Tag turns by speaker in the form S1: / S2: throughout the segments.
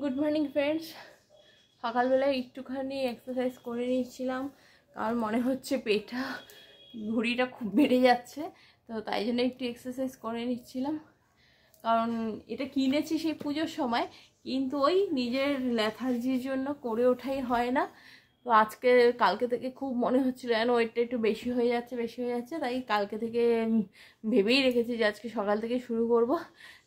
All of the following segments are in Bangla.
S1: Good morning friends. সকালবেলায় একটুখানি এক্সারসাইজ করে নিচ্ছিলাম, কারণ মনে হচ্ছে পেটটা ভুঁড়িটা খুব বেড়ে যাচ্ছে, তো তাই জন্য একটু এক্সারসাইজ করে নিচ্ছিলাম। কারণ এটা কিনেছি সেই পুজোর সময়, কিন্তু ওই নিজের লেথার্জির জন্য করে ওঠাই হয় না। তো কালকে থেকে খুব মনে হচ্ছিল যেন ওয়েটটা একটু বেশি হয়ে যাচ্ছে, তাই কালকে থেকে ভেবেই রেখেছি যে আজকে সকাল থেকে শুরু করব।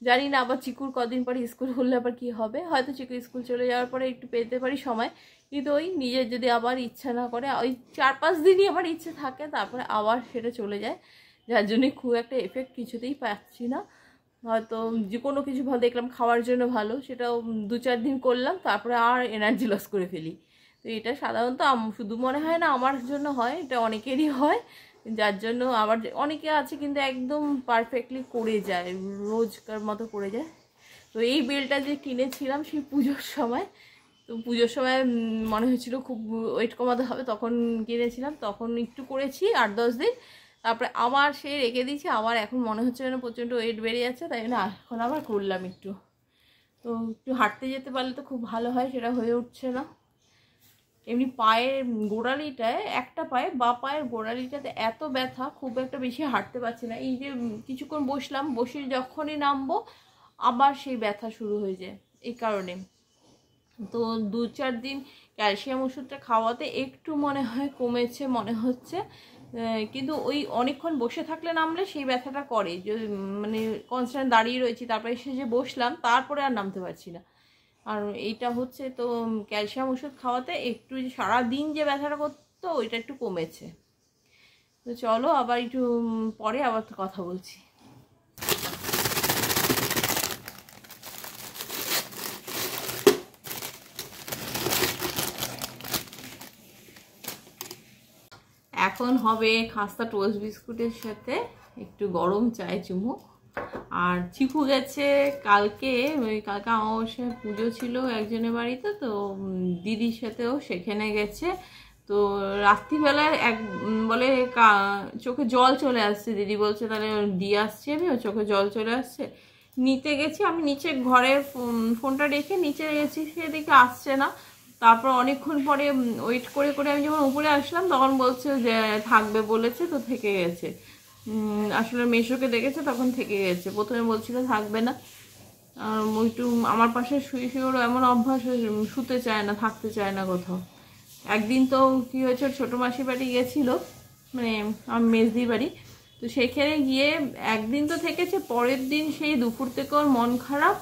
S1: জানি না আবার চিকুর কদিন পরে স্কুল খুললে আবার কী হবে, হয়তো চিকু স্কুল চলে যাওয়ার পরে একটু পেতে পারি সময়, কিন্তু ওই নিজের যদি আবার ইচ্ছা না করে, ওই 4-5 দিনই আমার ইচ্ছে থাকে, তারপরে আবার সেটা চলে যায়, যার জন্যই খুব একটা এফেক্ট কিছুতেই পাচ্ছি না। হয়তো যে কোনো কিছু ভালো দেখলাম খাওয়ার জন্য ভালো, সেটাও 2-4 দিন করলাম, তারপরে আর এনার্জি লস করে ফেলি। তো এটা সাধারণত শুধু মনে হয় না আমার জন্য হয়, এটা অনেকেরই হয়, যার জন্য আবার অনেকে আছে কিন্তু একদম পারফেক্টলি করে যায়, রোজকার মতো করে যায়। তো এই বেলটা যে কিনেছিলাম সেই পুজোর সময়, তো পুজোর সময় মনে হচ্ছিলো খুব ওয়েট কমাতে হবে, তখন কিনেছিলাম, তখন একটু করেছি 8-10 দিন, তারপরে আবার সেই রেখে দিয়েছি। আবার এখন মনে হচ্ছে যেন প্রচণ্ড ওয়েট বেড়ে যাচ্ছে, তাই জন্য এখন আবার করলাম একটু। তো একটু হাঁটতে যেতে পারলে তো খুব ভালো হয়, সেটা হয়ে উঠছে না। এমনি পায়ের গোড়ালিটায়, একটা পায়ে বা পায়ের গোড়ালিটাতে এত ব্যথা, খুব একটা বেশি হাঁটতে পারছি না। এই যে কিছুক্ষণ বসে যখনই নামবো আবার সেই ব্যথা শুরু হয়ে যায়। এই কারণে তো 2-4 দিন ক্যালসিয়াম ওষুধটা খাওয়াতে একটু মনে হয় কমেছে মনে হচ্ছে, কিন্তু ওই অনেকক্ষণ বসে থাকলে নামলে সেই ব্যথাটা করে, যদি মানে কনস্ট্যান্ট দাঁড়িয়ে রয়েছি, তারপরে এসে যে বসলাম তারপরে আর নামতে পারছি না। আর এইটা হচ্ছে, তো ক্যালসিয়াম ওষুধ খাওয়াতে একটু সারাদিন যে ব্যথাটা করতো ওইটা একটু কমেছে। তো চলো আবার একটু পরে আবার কথা বলছি। এখন হবে খাস্তা টোস্ট বিস্কুটের সাথে একটু গরম চায় চুমু। আর চিকু গেছে কালকে অমাবস্যায় পুজো ছিল একজনের বাড়িতে, তো দিদির সাথেও সেখানে গেছে। তো রাত্রিবেলায় বলে চোখে জল চলে আসছে, দিদি বলছে তাহলে দিয়ে আসছি আমি, ও চোখে জল চলে আসছে, নিতে গেছি আমি নিচে, ঘরে ফোনটা রেখে নিচে গেছি, সেদিকে আসছে না। তারপর অনেকক্ষণ পরে ওয়েট করে করে আমি যখন উপরে আসলাম, তখন বলছে যে থাকবে বলেছে, তো থেকে গেছে। আসলে মেশোকে দেখেছে তখন থেকে গেছে, প্রথমে বলছিল থাকবে না। আর একটু আমার পাশে শুয়ে শুয়ে ওর এমন অভ্যাস শুতে চায় না, থাকতে চায় না কোথাও। একদিন তো কী হয়েছে, ওর ছোটো মাসির বাড়ি গেছিলো, মানে আমার মেজদির বাড়ি, তো সেখানে গিয়ে একদিন তো থেকেছে, পরের দিন সেই দুপুর থেকে ওর মন খারাপ,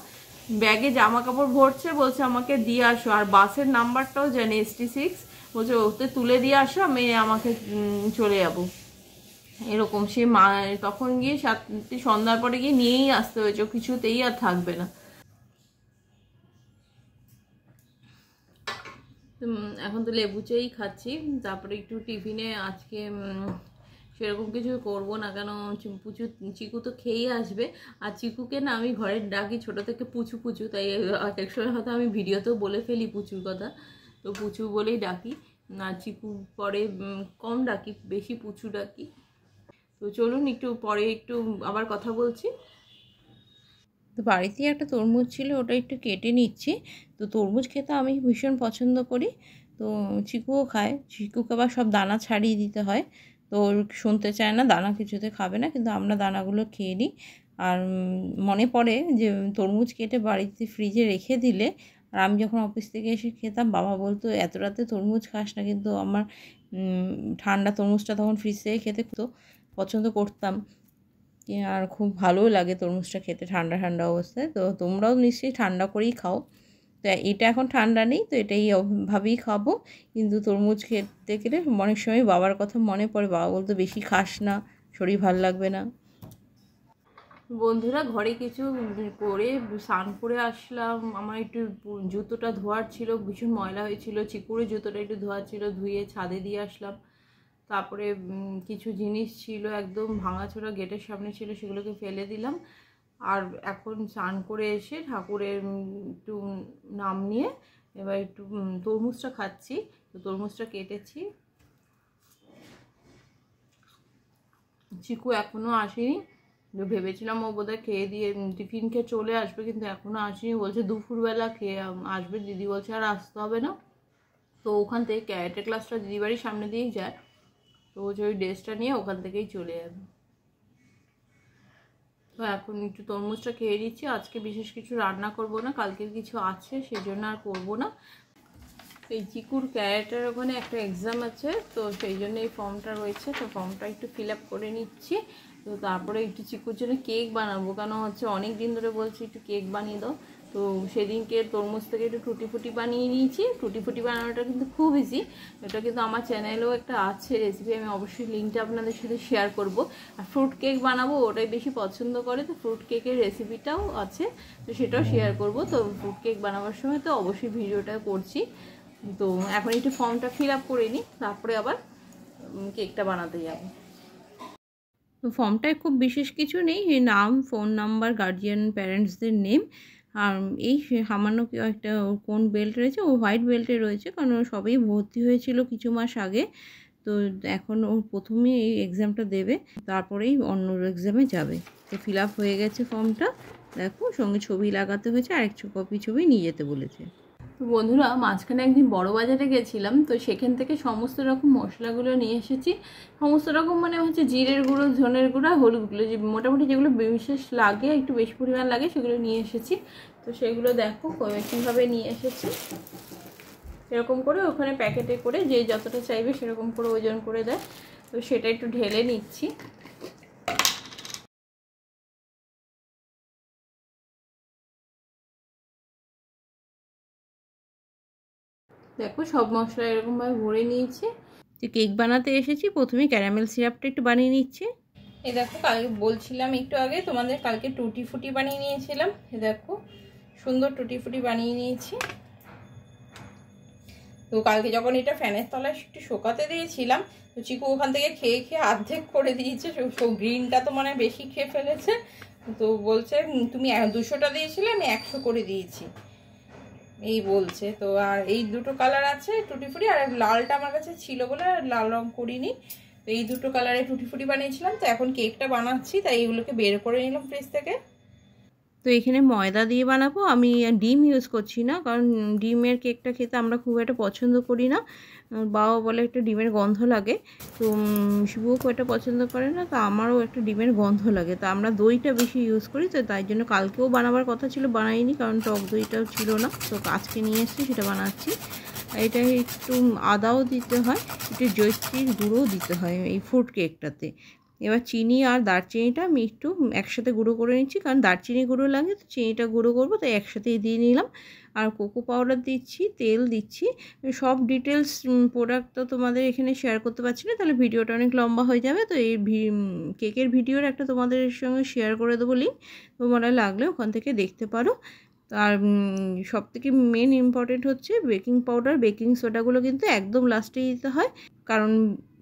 S1: ব্যাগে জামা কাপড় ভরছে, বলছে আমাকে দিয়ে আসো, আর বাসের নাম্বারটাও জানে ST6, বলছে ওতে তুলে দিয়ে আসো, আমি আমাকে চলে যাবো। এরকম সে তখন গিয়ে সন্ধ্যার পরে গিয়ে নিয়েই আসতে হয়েছে, কিছুতেই আর থাকবে না। এখন তো লেবু চাই খাচ্ছি, তারপরে একটু টিফিনে আজকে সেরকম কিছু করবো না, কেন চিকু তো খেয়েই আসবে। আর চিকুকে না আমি ঘরের ডাকি ছোট থেকে পুচু পুচু, তাই এক সময় হয়তো আমি ভিডিওতেও বলে ফেলি পুচুর কথা, তো পুচু বলেই ডাকি। আর চিকু পরে কম ডাকি, বেশি পুচু ডাকি। তো চলুন একটু পরে একটু আবার কথা বলছি। তো বাড়িতেই একটা তরমুজ ছিল, ওটা একটু কেটে নিচ্ছি। তো তরমুজ খেতে আমি ভীষণ পছন্দ করি, তো চিকুও খায়, চিকুকে আবার সব দানা ছাড়িয়ে দিতে হয়, তো ওর শুনতে চায় না, দানা কিছুতে খাবে না, কিন্তু আমরা দানাগুলো খেয়ে নিই। আর মনে পড়ে যে তরমুজ কেটে বাড়িতে ফ্রিজে রেখে দিলে, আর আমি যখন অফিস থেকে এসে খেতাম, বাবা বলতো এত রাতে তরমুজ খাস না, কিন্তু আমার ঠান্ডা তরমুজটা তখন ফ্রিজ থেকে খেতে তো পছন্দ করতাম, আর খুব ভালোও লাগে তরমুজটা খেতে ঠান্ডা ঠান্ডা অবস্থায়। তো তোমরাও নিশ্চয়ই ঠান্ডা করেই খাও, তো এটা এখন ঠান্ডা নেই, তো এটাই ভাবেই খাবো। কিন্তু তরমুজ খেতে গেলে অনেক সময় বাবার কথা মনে পড়ে, বাবা বলতো বেশি খাস না, শরীর ভালো লাগবে না। বন্ধুরা, ঘরে কিছু করে স্নান করে আসলাম, আমার একটু জুতোটা ধোয়ার ছিল, ভীষণ ময়লা হয়েছিল, চিকুরে জুতোটা একটু ধোয়ার ছিল, ধুয়ে ছাদে দিয়ে আসলাম। তারপরে কিছু জিনিস ছিল একদম ভাঙাচোরা, গেটের সামনে ছিল, সেগুলোকে ফেলে দিলাম। আর এখন স্নান করে এসে ঠাকুরের একটু নাম নিয়ে এবার একটু তরমুজটা খাচ্ছি। তো তরমুজটা কেটেছি, চিকু এখনও আসেনি, ভেবেছিলাম ও বোধহয় খেয়ে দিয়ে টিফিন খেয়ে চলে আসবে, কিন্তু এখনও আসেনি। বলছে দুপুরবেলা খেয়ে আসবে। দিদি বলছে আর আসতে হবে না। তো ওখান থেকে ক্যারেটে ক্লাসটা দিদি বাড়ির সামনে দিয়েই যায়, তো বলছে ওই ড্রেসটা নিয়ে ওখান থেকেই চলে যাবে। তো এখন একটু তরমুজটা খেয়ে নিচ্ছি। আজকে বিশেষ কিছু রান্না করব না, কালকের কিছু আছে সেই জন্য আর করবো না। এই চিকুর ক্যারেটের ওখানে একটা এক্সাম আছে, তো সেই জন্য এই ফর্মটা রয়েছে, তো ফর্মটা একটু ফিল আপ করে নিচ্ছি। তো তারপরে একটু চিকুর জন্য কেক বানাবো, কেন হচ্ছে অনেক দিন ধরে বলছি একটু কেক বানিয়ে দাও। তো সেদিনকে তরমুজ থেকে একটু টুটি ফুটি বানিয়ে নিয়েছি। টুটি ফুটি বানানোটা কিন্তু খুব ইজি। এটা কিন্তু আমার চ্যানেলেও একটা আছে রেসিপি, আমি অবশ্যই লিঙ্কটা আপনাদের সাথে শেয়ার করব। আর ফ্রুট কেক বানাবো, ওটাই বেশি পছন্দ করে, তো ফ্রুট কেকের রেসিপিটাও আছে, তো সেটাও শেয়ার করব। তো ফ্রুট কেক বানাবার সময় তো অবশ্যই ভিডিওটা করছি। তো এখন একটু ফর্মটা ফিল আপ করে নিই, তারপরে আবার কেকটা বানাতে যাব। তো ফর্মটায় খুব বিশেষ কিছু নেই, নাম, ফোন নাম্বার, গার্জিয়ান, প্যারেন্টসদের নেম, আর এই সামান্য একটা কোন বেল্ট রয়েছে, ও হোয়াইট বেল্টে রয়েছে, কারণ ও সবেই ভর্তি হয়েছিল কিছু মাস আগে। তো এখন ও প্রথমে এই এক্সামটা দেবে, তারপরেই অন্য এক্সামে যাবে। তো ফিল আপ হয়ে গেছে ফর্মটা, দেখো সঙ্গে ছবি লাগাতে হয়েছে, আর এক কপি ছবি নিয়ে যেতে বলেছে। তো বন্ধুরা, মাঝখানে একদিন বড় বাজারে গেছিলাম, তো সেখান থেকে সমস্ত রকম মশলাগুলো নিয়ে এসেছি। সমস্ত রকম মানে হচ্ছে জিরের গুঁড়ো, ধনের গুঁড়ো, হলুদগুলো, যে মোটামুটি যেগুলো বিশেষ লাগে, একটু বেশি পরিমাণ লাগে, সেগুলো নিয়ে এসেছি। তো সেগুলো দেখো কীভাবে নিয়ে এসেছি। এরকম করে ওখানে প্যাকেটে করে যে যতটা চাইবে সেরকম করে ওজন করে দেয়, তো সেটা একটু ঢেলে নিচ্ছি। দেখো সব মশলা এরকমভাবে ভরে নিয়েছি। তো কেক বানাতে এসেছি, প্রথমে ক্যারামেল সিরাপটা একটু বানিয়ে নিচ্ছি। এই দেখো, কালকে বলছিলাম একটু আগে তোমাদের, কালকে টুটি ফুটি বানিয়ে নিয়েছিলাম। এই দেখো সুন্দর টুটি ফুটি বানিয়ে নিয়েছি। তো কালকে যখন এটা ফ্যানের তলায় একটু শোকাতে দিয়েছিলাম, তো চিকু ওখান থেকে খেয়ে খেয়ে অর্ধেক করে দিয়েছে। গ্রিনটা তো মানে বেশি খেয়ে ফেলেছে, তো বলছে তুমি 200টা দিয়েছিলে, আমি 100 করে দিয়েছি, এই বলছে। তো আর এই দুটো কালার আছে টুটি ফুটি, আর লালটা আমার কাছে ছিল বলে লাল রং করিনি। তো এই দুটো কালারে টুটি ফুটি বানিয়েছিলাম। তো এখন কেকটা বানাচ্ছি, তাই এইগুলোকে বের করে নিলাম ফ্রিজ থেকে। তো এখানে ময়দা দিয়ে বানাবো, আমি ডিম ইউজ করছি না, কারণ ডিমের কেকটা খেতে আমরা খুব একটা পছন্দ করি না। বাবা বলে একটা ডিমের গন্ধ লাগে, তো শিবুও খুব একটা পছন্দ করে না, তো আমারও একটা ডিমের গন্ধ লাগে। তো আমরা দইটা বেশি ইউজ করি, তো তাই জন্য কালকেও বানাবার কথা ছিল, বানাইনি, কারণ টক দইটাও ছিল না। তো আজকে নিয়ে এসেছি, সেটা বানাচ্ছি। এটা একটু আদাও দিতে হয়, একটু জয়িত্রীর গুঁড়োও দিতে হয় এই ফ্রুট কেকটাতে। এবার চিনি আর দারচিনিটা আমি একটু একসাথে গুঁড়ো করে নিচ্ছি, কারণ দারচিনি গুঁড়ো লাগে, তো চিনিটা গুঁড়ো করবো, তাই একসাথেই দিয়ে নিলাম। আর কোকো পাউডার দিচ্ছি, তেল দিচ্ছি। সব ডিটেলস প্রোডাক্ট তো তোমাদের এখানে শেয়ার করতে পারছি না, তাহলে ভিডিওটা অনেক লম্বা হয়ে যাবে। তো এই কেকের ভিডিওর একটা তোমাদের সঙ্গে শেয়ার করে দেবো লিঙ্ক, তোমরা লাগলে ওখান থেকে দেখতে পারো। আর সবথেকে মেন ইম্পর্টেন্ট হচ্ছে বেকিং পাউডার, বেকিং সোডাগুলো কিন্তু একদম লাস্টে দিতে হয়, কারণ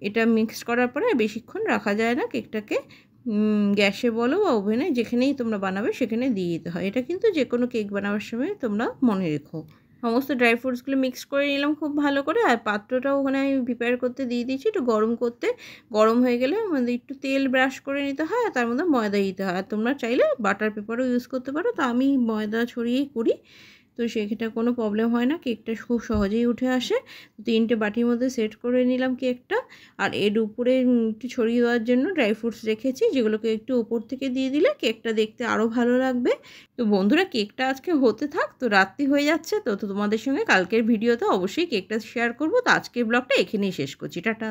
S1: এটা মিক্সড করার পরে বেশিক্ষণ রাখা যায় না কেকটাকে। গ্যাসে বলো বা ওভেনে, যেখানেই তোমরা বানাবে সেখানে দিয়ে দিতে হয়। এটা কিন্তু যে কোনো কেক বানাবার সময় তোমরা মনে রেখো। সমস্ত ড্রাই ফ্রুটসগুলো মিক্স করে নিলাম খুব ভালো করে, আর পাত্রটাও ওখানে আমি প্রিপেয়ার করতে দিয়ে দিয়েছি একটু গরম করতে। গরম হয়ে গেলে আমাদের একটু তেল ব্রাশ করে নিতে হয়, আর তার মধ্যে ময়দা দিতে হয়। আর তোমরা চাইলে বাটার পেপারও ইউজ করতে পারো, তো আমি ময়দা ছড়িয়েই করি, তো সেটা কোনো প্রবলেম হয় না, কেকটা খুব সহজেই উঠে আসে। 3টে বাটির মধ্যে সেট করে নিলাম কেকটা, আর এর উপরে একটু ছড়িয়ে দেওয়ার জন্য ড্রাই ফ্রুটস রেখেছি, যেগুলোকে একটু ওপর থেকে দিয়ে দিলে কেকটা দেখতে আরও ভালো লাগবে। তো বন্ধুরা, কেকটা আজকে হতে থাক, তো রাত্রি হয়ে যাচ্ছে, তো তোমাদের সঙ্গে কালকের ভিডিওতে অবশ্যই কেকটা শেয়ার করবো। তো আজকের ব্লগটা এখানেই শেষ করছি, টাটা।